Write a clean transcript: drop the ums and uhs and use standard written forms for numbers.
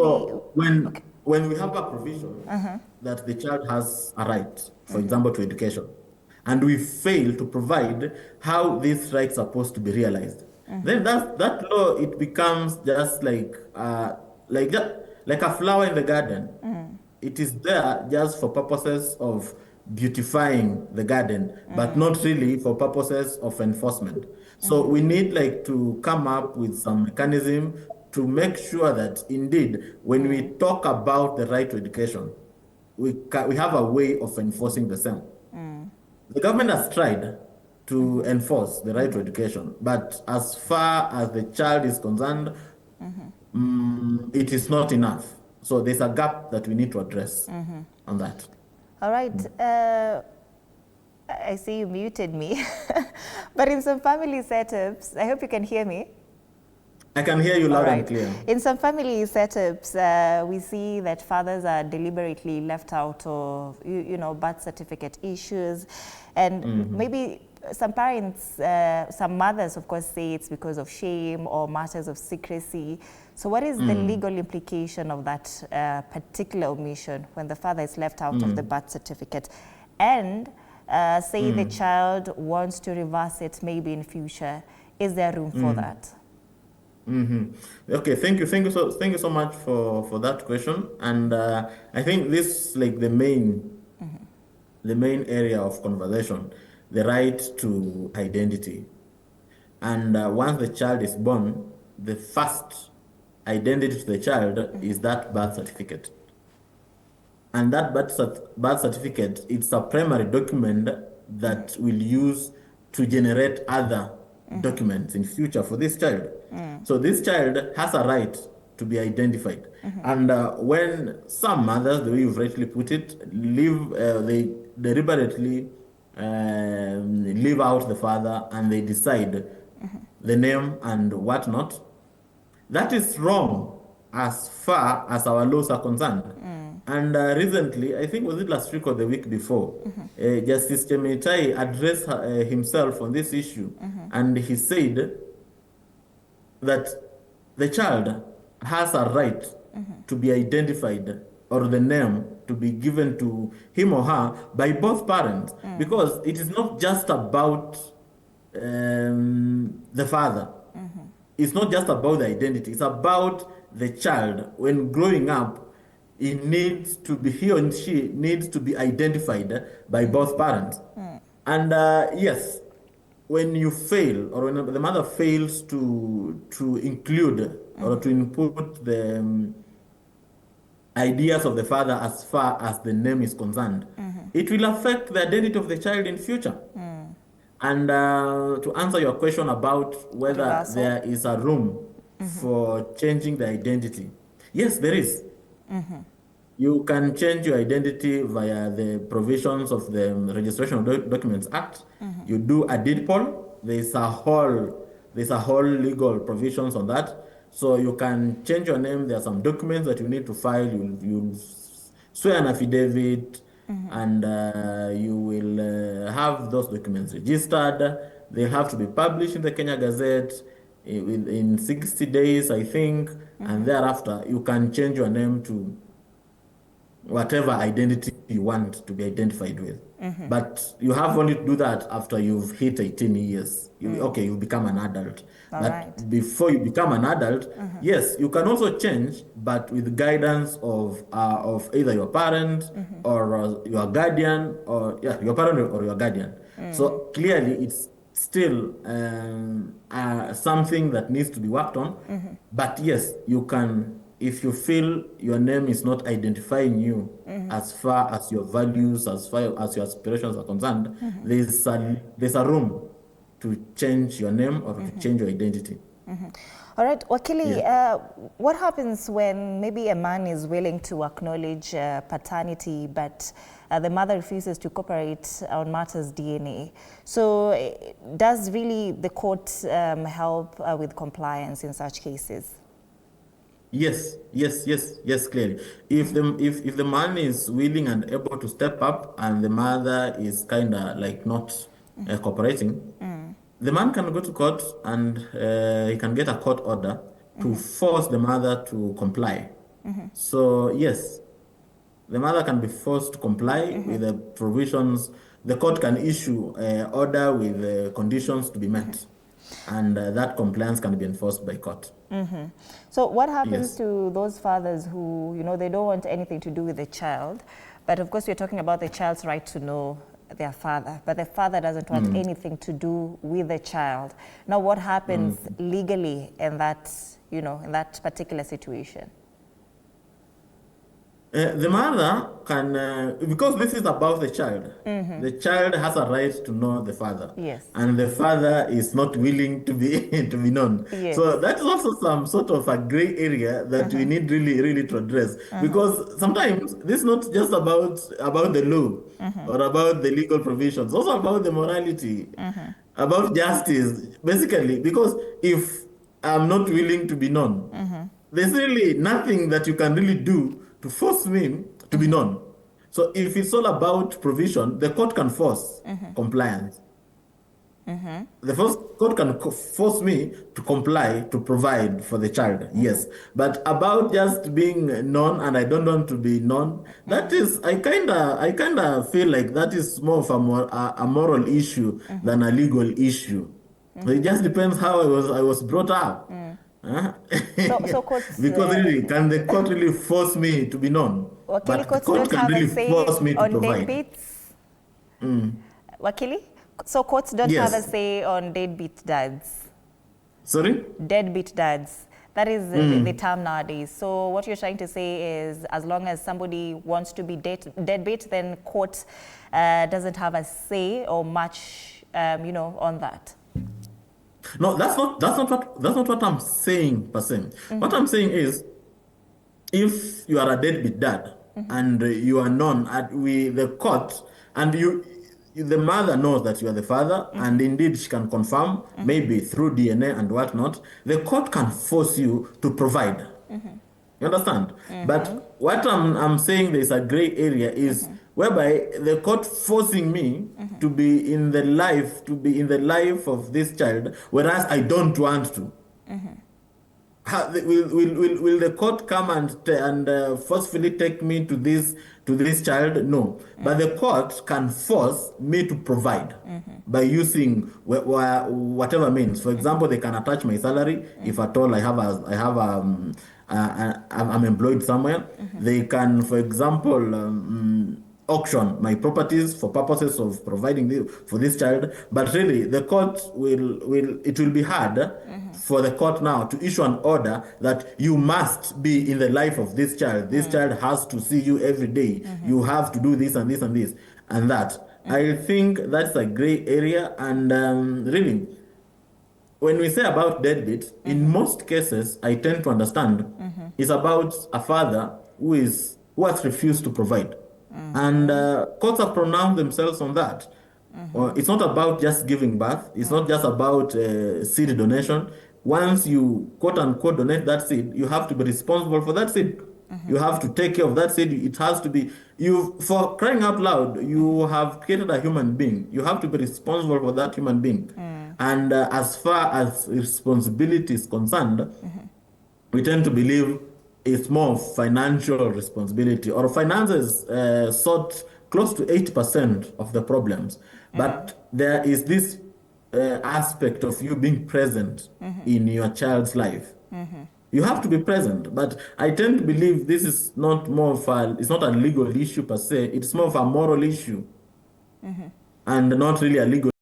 So Okay. when we have a provision that the child has a right, for example, to education, and we fail to provide how these rights are supposed to be realized, then that law, it becomes just like a flower in the garden. It is there just for purposes of beautifying the garden, but not really for purposes of enforcement. So we need like to come up with some mechanism to make sure that indeed, when we talk about the right to education, we have a way of enforcing the same. The government has tried to enforce the right to education, but as far as the child is concerned, it is not enough. So there's a gap that we need to address on that. All right. I see you muted me. But in some family setups, I hope you can hear me. I can hear you loud and clear. In some family setups, we see that fathers are deliberately left out of, birth certificate issues. And maybe some parents, some mothers, of course, say it's because of shame or matters of secrecy. So what is the legal implication of that particular omission when the father is left out of the birth certificate? And say the child wants to reverse it maybe in future. Is there room for that? Okay, thank you so much for that question. And I think this is like the main area of conversation, the right to identity. And once the child is born, the first identity to the child is that birth certificate. And that birth certificate, it's a primary document that will use to generate other documents in future for this child. So this child has a right to be identified. And when some mothers, the way you've rightly put it, they deliberately leave out the father and they decide the name and whatnot, that is wrong as far as our laws are concerned. And recently, I think was it last week or the week before, Justice Chemeitai addressed himself on this issue, and he said that the child has a right to be identified or the name to be given to him or her by both parents, because it is not just about the father. It's not just about the identity. It's about the child. When growing up, he or she needs to be identified by both parents. And yes, when you fail, or when the mother fails to include or to input the ideas of the father as far as the name is concerned, it will affect the identity of the child in future. And to answer your question about whether there is a room for changing the identity, yes, there is. You can change your identity via the provisions of the Registration of Documents Act. You do a deed poll. There's a whole legal provisions on that. So you can change your name. There are some documents that you need to file. You'll swear an affidavit, and you will have those documents registered. They have to be published in the Kenya Gazette in 60 days, I think, and thereafter you can change your name to whatever identity you want to be identified with. But you have only to do that after you've hit 18 years. You become an adult. But before you become an adult, yes, you can also change, but with guidance of either your parent or your guardian, or your parent or your guardian. So clearly, it's still something that needs to be worked on. But yes, you can. If you feel your name is not identifying you as far as your values, as far as your aspirations are concerned, there's a room to change your name or to change your identity. All right, Wakili, what happens when maybe a man is willing to acknowledge paternity, but the mother refuses to cooperate on matters DNA? So does really the court help with compliance in such cases? Yes, clearly. If the man is willing and able to step up, and the mother is kind of like not cooperating, the man can go to court, and he can get a court order to force the mother to comply. So yes, the mother can be forced to comply with the provisions. The court can issue an order with the conditions to be met, and that compliance can be enforced by court. So what happens Yes. to those fathers who, they don't want anything to do with the child, but of course we're talking about the child's right to know their father, but the father doesn't want anything to do with the child. Now, what happens legally in that, in that particular situation? The mother can, because this is about the child, the child has a right to know the father. Yes. And the father is not willing to be to be known. Yes. So that's also some sort of a gray area that we need really to address. Because sometimes this is not just about the law or about the legal provisions, also about the morality, about justice, basically. Because if I'm not willing to be known, there's really nothing that you can really do to force me to be known. So if it's all about provision, the court can force compliance. The first court can force me to comply to provide for the child, yes. But about just being known and I don't want to be known, that is, I kinda feel like that is more of a moral issue than a legal issue. So it just depends how I was brought up. So courts, Because really, can the court really force me to be known? Wakili, But the courts court don't can have really a say force me to on provide. deadbeats? Wakili? So courts don't have a Yes. say on deadbeat dads? Sorry? Deadbeat dads. That is the term nowadays. So what you're trying to say is, as long as somebody wants to be deadbeat, then court doesn't have a say or much, on that. No, that's not what I'm saying per se. What I'm saying is, if you are a deadbeat dad and you are known at the court, and the mother knows that you are the father, and indeed she can confirm, maybe through DNA and whatnot, the court can force you to provide. You understand? But what I'm saying, there's a gray area is whereby the court forcing me to be in the life of this child, whereas I don't want to. Will the court come and forcefully take me to this child? No, but the court can force me to provide by using whatever means. For example, they can attach my salary if at all I'm employed somewhere. They can, for example, auction my properties for purposes of providing for this child. But really, the court it will be hard for the court now to issue an order that you must be in the life of this child. This child has to see you every day. You have to do this and this and this and that. I think that's a gray area, and really, when we say about deadbeat, in most cases, I tend to understand it's about a father who has refused to provide. And courts have pronounced themselves on that. It's not about just giving birth. It's not just about seed donation. Once you quote unquote donate that seed, you have to be responsible for that seed. You have to take care of that seed. It has to be, for crying out loud, you have created a human being. You have to be responsible for that human being. And as far as responsibility is concerned, we tend to believe it's more financial responsibility, or finances sort close to 80% of the problems. But there is this aspect of you being present in your child's life. You have to be present, but I tend to believe this is not it's not a legal issue per se, it's more of a moral issue, and not really a legal